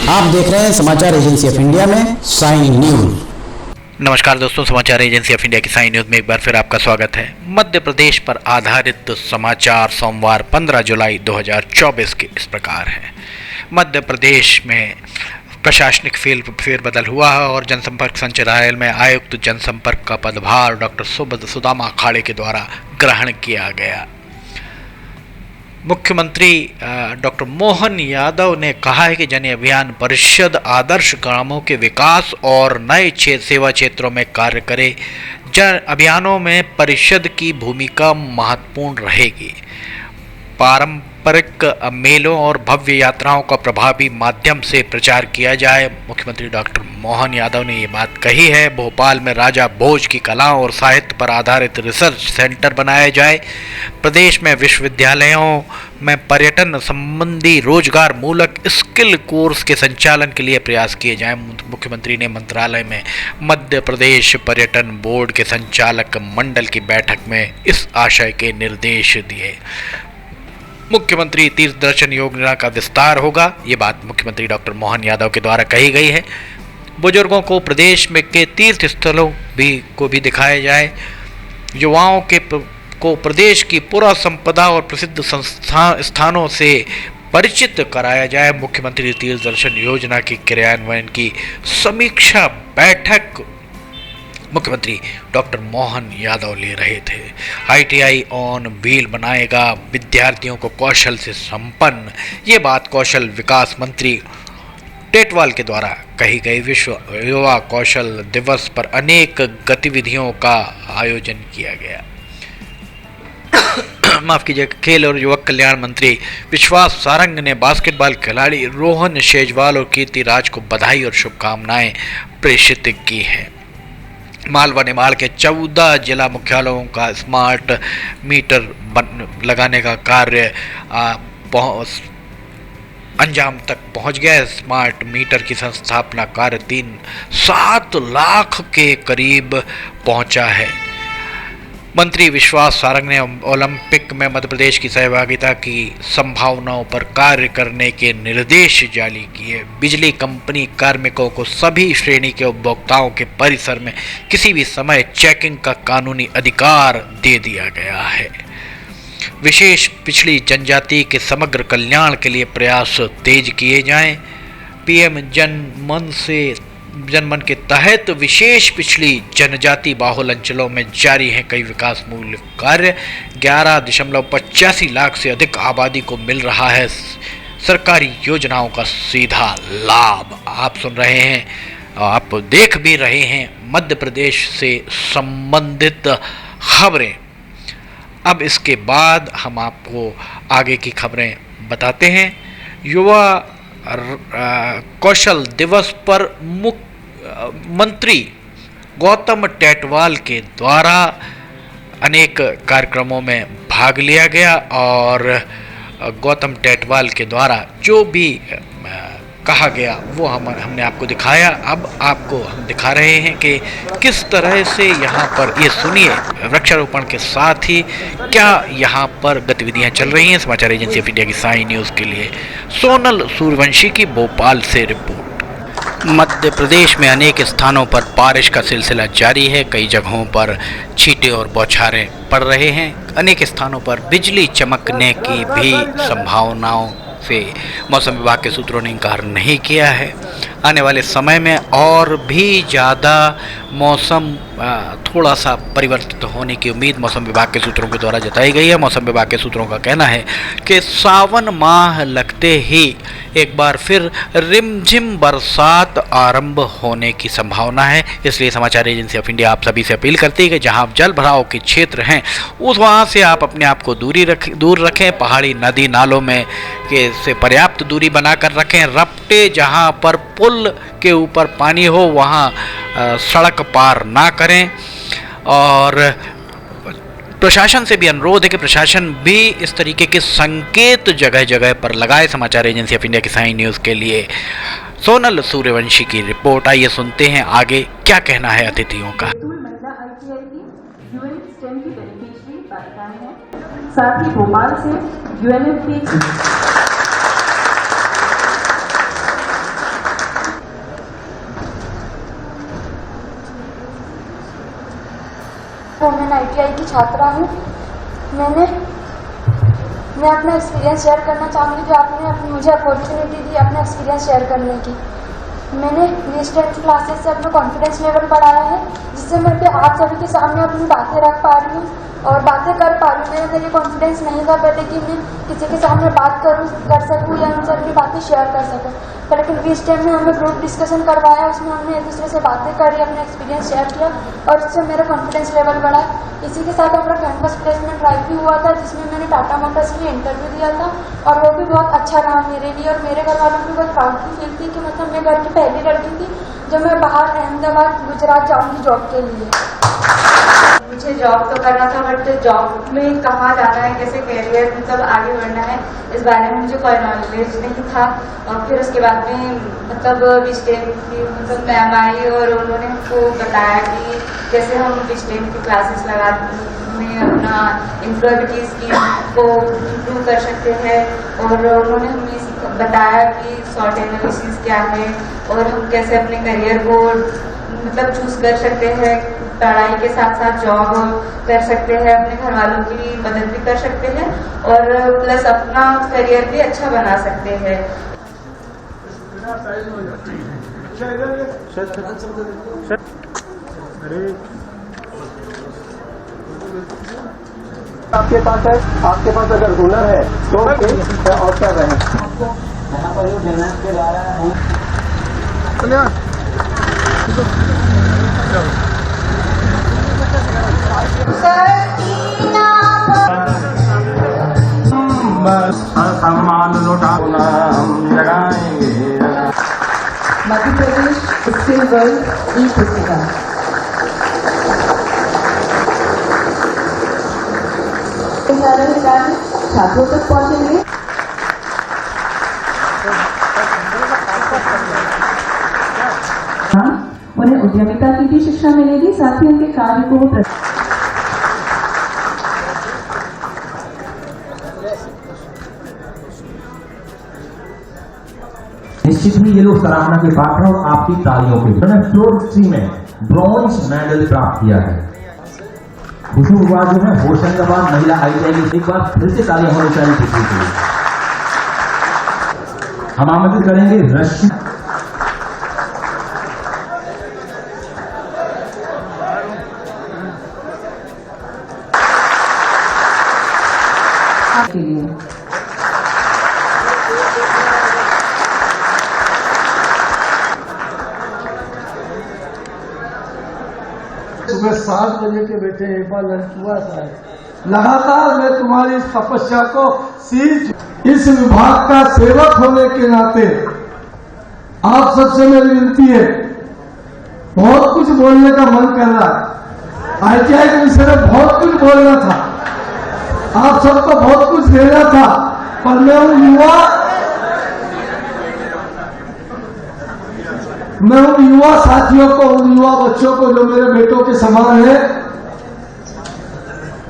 आप देख रहे हैं समाचार एजेंसी ऑफ इंडिया में साइन न्यूज। नमस्कार दोस्तों, समाचार एजेंसी ऑफ इंडिया की साइन न्यूज में एक बार फिर आपका स्वागत है। मध्य प्रदेश पर आधारित समाचार सोमवार 15 जुलाई 2024 के इस प्रकार है। मध्य प्रदेश में प्रशासनिक फेरबदल हुआ है और जनसंपर्क संचालनालय में आयुक्त जनसंपर्क का पदभार डॉक्टर सुदामा खाड़े के द्वारा ग्रहण किया गया। मुख्यमंत्री डॉक्टर मोहन यादव ने कहा है कि जन अभियान परिषद आदर्श ग्रामों के विकास और नए सेवा क्षेत्रों में कार्य करे। जन अभियानों में परिषद की भूमिका महत्वपूर्ण रहेगी। पारंपरिक मेलों और भव्य यात्राओं का प्रभावी माध्यम से प्रचार किया जाए। मुख्यमंत्री डॉक्टर मोहन यादव ने ये बात कही है। भोपाल में राजा भोज की कला और साहित्य पर आधारित रिसर्च सेंटर बनाया जाए। प्रदेश में विश्वविद्यालयों में पर्यटन संबंधी रोजगार मूलक स्किल कोर्स के संचालन के लिए प्रयास किए जाएं। मुख्यमंत्री ने मंत्रालय में मध्य प्रदेश पर्यटन बोर्ड के संचालक मंडल की बैठक में इस आशय के निर्देश दिए। मुख्यमंत्री तीर्थ दर्शन योजना का विस्तार होगा। ये बात मुख्यमंत्री डॉक्टर मोहन यादव के द्वारा कही गई है। बुजुर्गों को प्रदेश में के तीर्थ स्थलों को भी दिखाया जाए। युवाओं को प्रदेश की पुरा संपदा और प्रसिद्ध स्थानों से परिचित कराया जाए। मुख्यमंत्री तीर्थ दर्शन योजना की क्रियान्वयन की समीक्षा बैठक मुख्यमंत्री डॉक्टर मोहन यादव ले रहे थे। ITI ऑन व्हील बनाएगा विद्यार्थियों को कौशल से संपन्न। ये बात कौशल विकास मंत्री टेटवाल के द्वारा कही गई। विश्व युवा कौशल दिवस पर अनेक गतिविधियों का आयोजन किया गया। माफ कीजिए। खेल और युवक कल्याण मंत्री विश्वास सारंग ने बास्केटबॉल खिलाड़ी रोहन शेजवाल और कीर्ति राज को बधाई और शुभकामनाएं प्रेषित की है। मालवा निमाड़ के 14 जिला मुख्यालयों का स्मार्ट मीटर लगाने का कार्य अंजाम तक पहुंच गया। स्मार्ट मीटर की संस्थापना कार्य 7 लाख के करीब पहुंचा है। मंत्री विश्वास सारंग ने ओलंपिक में मध्य प्रदेश की सहभागिता की संभावनाओं पर कार्य करने के निर्देश जारी किए। बिजली कंपनी कार्मिकों को सभी श्रेणी के उपभोक्ताओं के परिसर में किसी भी समय चेकिंग का कानूनी अधिकार दे दिया गया है। विशेष पिछड़ी जनजाति के समग्र कल्याण के लिए प्रयास तेज किए जाएं। PM जनमन के तहत विशेष पिछड़ी जनजाति बाहुल अंचलों में जारी हैं कई विकास मूलक कार्य। 11.85 लाख से अधिक आबादी को मिल रहा है सरकारी योजनाओं का सीधा लाभ। आप सुन रहे हैं, आप देख भी रहे हैं मध्य प्रदेश से संबंधित खबरें। अब इसके बाद हम आपको आगे की खबरें बताते हैं। युवा कौशल दिवस पर मंत्री गौतम टेटवाल के द्वारा अनेक कार्यक्रमों में भाग लिया गया और गौतम टेटवाल के द्वारा जो भी कहा गया वो हमने आपको दिखाया। अब आपको हम दिखा रहे हैं कि किस तरह से यहाँ पर, ये सुनिए, वृक्षारोपण के साथ ही क्या यहाँ पर गतिविधियाँ चल रही हैं। समाचार एजेंसी ऑफ इंडिया की साई न्यूज़ के लिए सोनल सूर्यवंशी की भोपाल से रिपोर्ट। मध्य प्रदेश में अनेक स्थानों पर बारिश का सिलसिला जारी है। कई जगहों पर छींटे और बौछारें पड़ रहे हैं। अनेक स्थानों पर बिजली चमकने की भी संभावनाओं से मौसम विभाग के सूत्रों ने इनकार नहीं किया है। आने वाले समय में और भी ज़्यादा मौसम थोड़ा सा परिवर्तित होने की उम्मीद मौसम विभाग के सूत्रों के द्वारा जताई गई है। मौसम विभाग के सूत्रों का कहना है कि सावन माह लगते ही एक बार फिर रिमझिम बरसात आरंभ होने की संभावना है। इसलिए समाचार एजेंसी ऑफ इंडिया आप सभी से अपील करती है कि जहां जल भराव के क्षेत्र हैं वहाँ से आप अपने आप को दूर रखें। पहाड़ी नदी नालों में से पर्याप्त दूरी बनाकर रखें। रपटे जहाँ पर पुल के ऊपर पानी हो वहाँ सड़क पार ना करें। और प्रशासन से भी अनुरोध है कि प्रशासन भी इस तरीके के संकेत जगह जगह पर लगाए। समाचार एजेंसी ऑफ इंडिया की साई न्यूज़ के लिए सोनल सूर्यवंशी की रिपोर्ट। आइए सुनते हैं आगे क्या कहना है अतिथियों का। साथ ही भोपाल से UNFPA ITI की छात्रा हूँ। मैं अपना एक्सपीरियंस शेयर करना चाहूँगी, जो आपने मुझे अपॉर्चुनिटी दी अपना एक्सपीरियंस शेयर करने की। मैंने डिस्टेंस क्लासेस से अपना कॉन्फिडेंस लेवल बढ़ाया है, जिससे मैं आप सभी के सामने अपनी बातें रख पा रही हूँ और बातें कर पा रही हूँ। मेरे अंदर ये कॉन्फिडेंस नहीं था पहले कि मैं किसी के सामने बात कर सकूँ या उनसे अपनी बातें शेयर कर सकूँ, पर लेकिन बीच टाइम में हमें ग्रुप डिस्कशन करवाया, उसमें हमने एक दूसरे से बातें करी, अपना एक्सपीरियंस शेयर किया और उससे मेरा कॉन्फिडेंस लेवल बढ़ा। इसी के साथ हमारा कैंपस प्लेसमेंट ड्राइव भी हुआ था, जिसमें मैंने टाटा मोटर्स में इंटरव्यू दिया था और वो भी बहुत अच्छा रहा मेरे लिए और मेरे घर वालों को बहुत प्राउड की फील थी कि मतलब मैं घर की पहली लड़की थी जो मैं बाहर अहमदाबाद गुजरात जाऊँगी जॉब के लिए। मुझे जॉब तो करना था, बट जॉब में कहाँ जाना है, कैसे करियर मतलब आगे बढ़ना है, इस बारे में मुझे कोई नॉलेज नहीं था। और फिर उसके बाद में मतलब विस्टेम की मतलब मैम आई और उन्होंने हमको बताया कि कैसे हम विस्टेम की क्लासेस लगा में अपना एम्प्लॉयबिलिटी स्किल को इम्प्रूव कर सकते हैं और उन्होंने हमें बताया कि शॉर्ट एनालिसिस क्या है और हम कैसे अपने करियर को मतलब चूज कर सकते हैं, पढ़ाई के साथ साथ जॉब कर सकते हैं, अपने घर वालों की भी मदद भी कर सकते हैं और प्लस अपना करियर भी अच्छा बना सकते हैं। आपके पास है, आपके पास अगर हुनर है तो और क्या रहे यहाँ पर के द्वारा सम्मान लौटाना हम जगाएंगे। मध्य प्रदेश स्किल वर्ल्ड ई पुस्तिका छात्रों तक पहुंचेंगे। उन्हें उद्यमिता की भी शिक्षा मिलेगी, साथ ही उनके कार्य को वो निश्चित ही ये लोग सराहना के पात्र और आपकी तालियों के मैंने फ्लोर 3 में ब्रॉन्ज मेडल प्राप्त किया है। खुशबू हुआ जो है होशंगाबाद महिला ITI की, एक बार फिर से तालियां होनी चाहिए किसी के लिए। हम आमंत्रित करेंगे रश्मि के लिए। सुबह 7 बजे के बेटे एक बार लंच हुआ था। लगातार मैं तुम्हारी इस तपस्या को सीख, इस विभाग का सेवक होने के नाते आप सबसे मेरी विनती है, बहुत कुछ बोलने का मन कर रहा है, ITI के विषय में बहुत कुछ बोलना था, आप सबको बहुत कुछ देना था, पर मैं उन युवा साथियों को, उन युवा बच्चों को जो मेरे बेटों के समान है,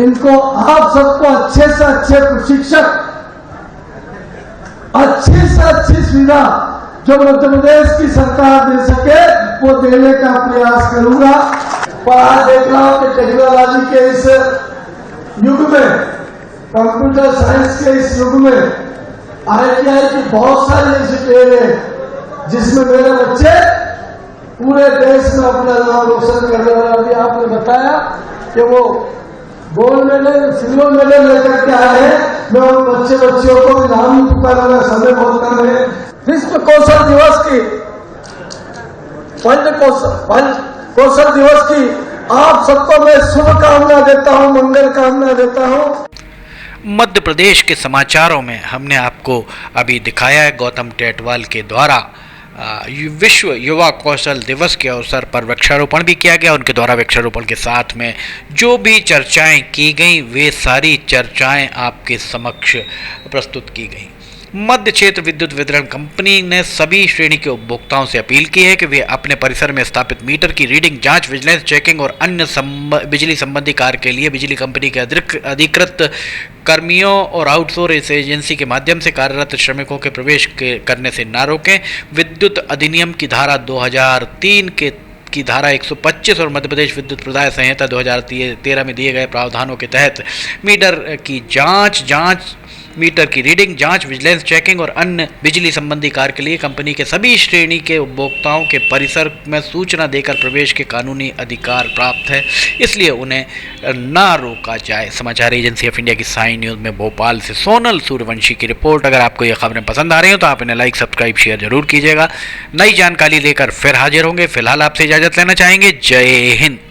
इनको आप सबको अच्छे से अच्छे प्रशिक्षक, अच्छी से अच्छी सुविधा जो मध्य प्रदेश की सरकार दे सके वो देने का प्रयास करूंगा। पर आज देख रहा हूं कि टेक्नोलॉजी के इस युग में, कंप्यूटर साइंस के इस युग में ITI की बहुत सारी ऐसी ट्रेन है जिसमें मेरे बच्चे पूरे देश में अपना नाम रोशन कर रहे हैं। अभी आपने बताया कि वो गोल्ड मेडल, सिल्वर मेडल लेकर के आए हैं। मैं उन बच्चियों को भी नाम पुकारूंगा, समय बहुत कम है। विश्व कौशल दिवस की, कौशल दिवस की आप सबको मैं शुभकामना देता हूं, मंगल कामना देता हूं। मध्य प्रदेश के समाचारों में हमने आपको अभी दिखाया है गौतम टेटवाल के द्वारा विश्व युवा कौशल दिवस के अवसर पर वृक्षारोपण भी किया गया। उनके द्वारा वृक्षारोपण के साथ में जो भी चर्चाएं की गई वे सारी चर्चाएं आपके समक्ष प्रस्तुत की गई। मध्य क्षेत्र विद्युत वितरण कंपनी ने सभी श्रेणी के उपभोक्ताओं से अपील की है कि वे अपने परिसर में स्थापित मीटर की रीडिंग, जांच, विजिलेंस चेकिंग और अन्य बिजली संबंधी कार्य के लिए बिजली कंपनी के अधिकृत कर्मियों और आउटसोर्स एजेंसी के माध्यम से कार्यरत श्रमिकों के प्रवेश करने से न रोकें। विद्युत अधिनियम की धारा 2003 के की धारा 125 और मध्य प्रदेश विद्युत प्रदाय संहिता 2013 में दिए गए प्रावधानों के तहत मीटर की मीटर की रीडिंग, जांच, विजिलेंस, चेकिंग और अन्य बिजली संबंधी कार्य के लिए कंपनी के सभी श्रेणी के उपभोक्ताओं के परिसर में सूचना देकर प्रवेश के कानूनी अधिकार प्राप्त है, इसलिए उन्हें ना रोका जाए। समाचार एजेंसी ऑफ इंडिया की साइन न्यूज़ में भोपाल से सोनल सूर्यवंशी की रिपोर्ट। अगर आपको ये खबरें पसंद आ रही हो तो आप इन्हें लाइक, सब्सक्राइब, शेयर जरूर कीजिएगा। नई जानकारी लेकर फिर हाजिर होंगे। फिलहाल आपसे इजाजत लेना चाहेंगे। जय हिंद।